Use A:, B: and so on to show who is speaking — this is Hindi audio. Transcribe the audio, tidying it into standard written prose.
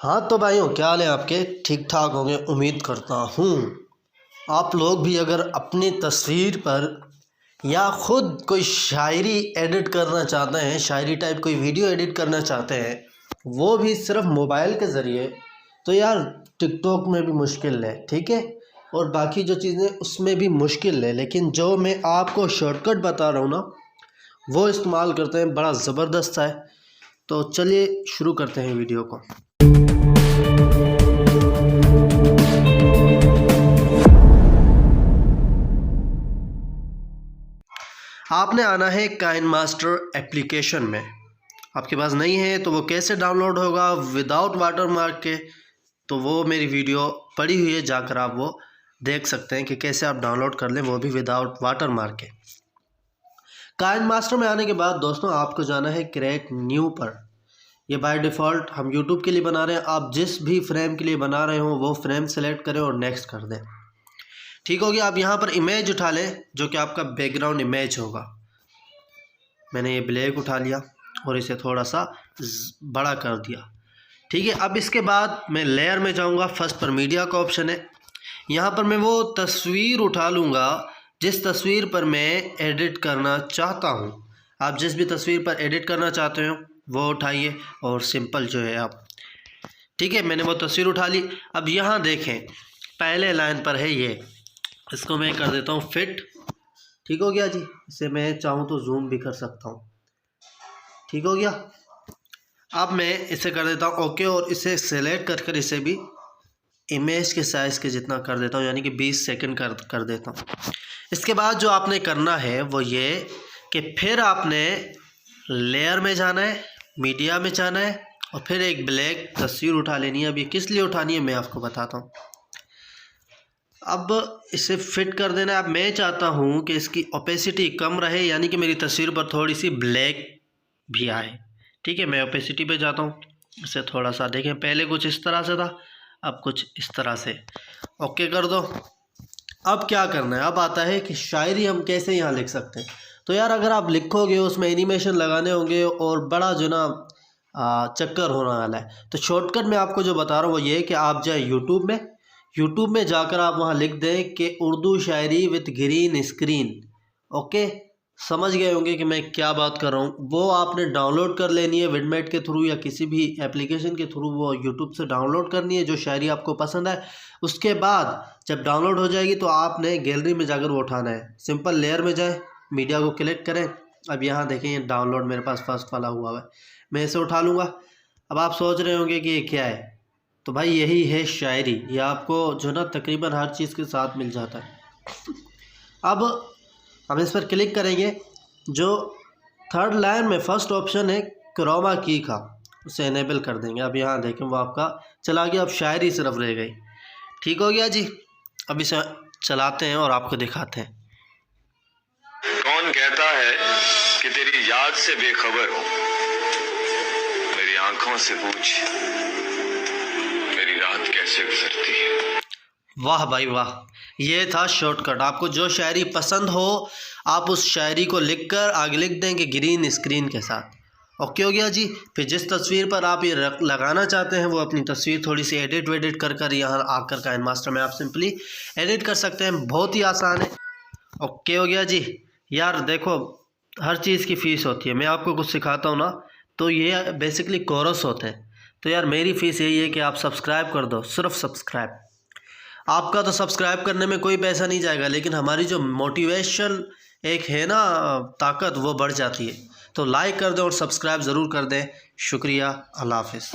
A: हाँ तो भाइयों, क्या हाल है आपके? ठीक ठाक होंगे उम्मीद करता हूँ। आप लोग भी अगर अपनी तस्वीर पर या ख़ुद कोई शायरी एडिट करना चाहते हैं, शायरी टाइप कोई वीडियो एडिट करना चाहते हैं, वो भी सिर्फ मोबाइल के ज़रिए, तो यार टिकटॉक में भी मुश्किल है, ठीक है। और बाकी जो चीज़ें उसमें भी मुश्किल है, लेकिन जो मैं आपको शॉर्टकट बता रहा हूँ ना, वो इस्तेमाल करते हैं, बड़ा ज़बरदस्त है। तो चलिए शुरू करते हैं वीडियो को। आपने आना है काइनमास्टर एप्लीकेशन में। आपके पास नहीं है तो वो कैसे डाउनलोड होगा विदाउट वाटरमार्क के, तो वो मेरी वीडियो पड़ी हुई है, जाकर आप वो देख सकते हैं कि कैसे आप डाउनलोड कर लें, वो भी विदाउट वाटरमार्क के। काइनमास्टर में आने के बाद दोस्तों आपको जाना है क्रिएट न्यू पर। ये बाय डिफ़ॉल्ट हम यूट्यूब के लिए बना रहे हैं, आप जिस भी फ्रेम के लिए बना रहे हो वो फ्रेम सेलेक्ट करें और नेक्स्ट कर दें। ठीक हो गया। आप यहाँ पर इमेज उठा लें जो कि आपका बैकग्राउंड इमेज होगा। मैंने ये ब्लैक उठा लिया और इसे थोड़ा सा बड़ा कर दिया। ठीक है। अब इसके बाद मैं लेयर में जाऊँगा, फर्स्ट पर मीडिया का ऑप्शन है। यहाँ पर मैं वो तस्वीर उठा लूँगा जिस तस्वीर पर मैं एडिट करना चाहता हूँ। आप जिस भी तस्वीर पर एडिट करना चाहते हो वो उठाइए और सिंपल जो है आप, ठीक है। मैंने वो तस्वीर उठा ली। अब यहाँ देखें पहले लाइन पर है ये, इसको मैं कर देता हूँ फिट। ठीक हो गया जी। इसे मैं चाहूँ तो जूम भी कर सकता हूँ। ठीक हो गया। अब मैं इसे कर देता हूँ ओके और इसे सेलेक्ट कर इसे भी इमेज के साइज़ के जितना कर देता हूँ, यानी कि 20 सेकंड कर देता हूँ। इसके बाद जो आपने करना है वो ये कि फिर आपने लेयर में जाना है, मीडिया में जाना है और फिर एक ब्लैक तस्वीर उठा लेनी है। अब ये किस लिए उठानी है मैं आपको बताता हूँ। अब इसे फिट कर देना है। अब मैं चाहता हूँ कि इसकी ओपेसिटी कम रहे, यानी कि मेरी तस्वीर पर थोड़ी सी ब्लैक भी आए। ठीक है। मैं ओपेसिटी पे जाता हूँ, इसे थोड़ा सा देखें, पहले कुछ इस तरह से था, अब कुछ इस तरह से। ओके कर दो। अब क्या करना है, अब आता है कि शायरी हम कैसे यहाँ लिख सकते हैं। तो यार अगर आप लिखोगे उसमें एनिमेशन लगाने होंगे और बड़ा जो ना चक्कर होने वाला है। तो शॉर्टकट मैं आपको जो बता रहा हूँ वो ये है कि आप जाए यूट्यूब में जाकर आप वहाँ लिख दें कि उर्दू शायरी विद ग्रीन स्क्रीन। ओके, समझ गए होंगे कि मैं क्या बात कर रहा हूँ। वो आपने डाउनलोड कर लेनी है विडमेट के थ्रू या किसी भी एप्लीकेशन के थ्रू, वो यूट्यूब से डाउनलोड करनी है जो शायरी आपको पसंद है। उसके बाद जब डाउनलोड हो जाएगी तो आपने गैलरी में जाकर वो उठाना है। सिंपल लेयर में जाए, मीडिया को क्लिक करें। अब यहाँ देखें ये डाउनलोड मेरे पास फर्स्ट वाला हुआ है, मैं इसे उठा लूँगा। अब आप सोच रहे होंगे कि ये क्या है, तो भाई यही है शायरी। ये आपको जो ना तकरीबन हर चीज़ के साथ मिल जाता है। अब हम इस पर क्लिक करेंगे, जो थर्ड लाइन में फर्स्ट ऑप्शन है क्रोमा की का, उसे इनेबल कर देंगे। अब यहाँ देखें वो आपका चला गया, अब शायरी सिर्फ रह गई। ठीक हो गया जी। अब इसे चलाते हैं और आपको दिखाते हैं।
B: कौन कहता है कि तेरी याद से बेखबर हूँ, मेरी आंखों से पूछ मेरी रात कैसे गुजरती है।
A: वाह भाई वाह, ये था शॉर्टकट। आपको जो शायरी पसंद हो आप उस शायरी को लिखकर आगे लिख दें कि ग्रीन स्क्रीन के साथ। ओके हो गया जी। फिर जिस तस्वीर पर आप ये लगाना चाहते हैं वो अपनी तस्वीर थोड़ी सी एडिट वेडिट कर यहाँ आकर काइनमास्टर में आप सिंपली एडिट कर सकते हैं। बहुत ही आसान है। ओके हो गया जी। यार देखो हर चीज़ की फ़ीस होती है। मैं आपको कुछ सिखाता हूँ ना, तो ये बेसिकली कोर्स होते हैं। तो यार मेरी फ़ीस यही है कि आप सब्सक्राइब कर दो, सिर्फ सब्सक्राइब। आपका तो सब्सक्राइब करने में कोई पैसा नहीं जाएगा, लेकिन हमारी जो मोटिवेशन एक है ना ताकत, वो बढ़ जाती है। तो लाइक कर दें और सब्सक्राइब ज़रूर कर दें। शुक्रिया। अल्लाह हाफ़िज़।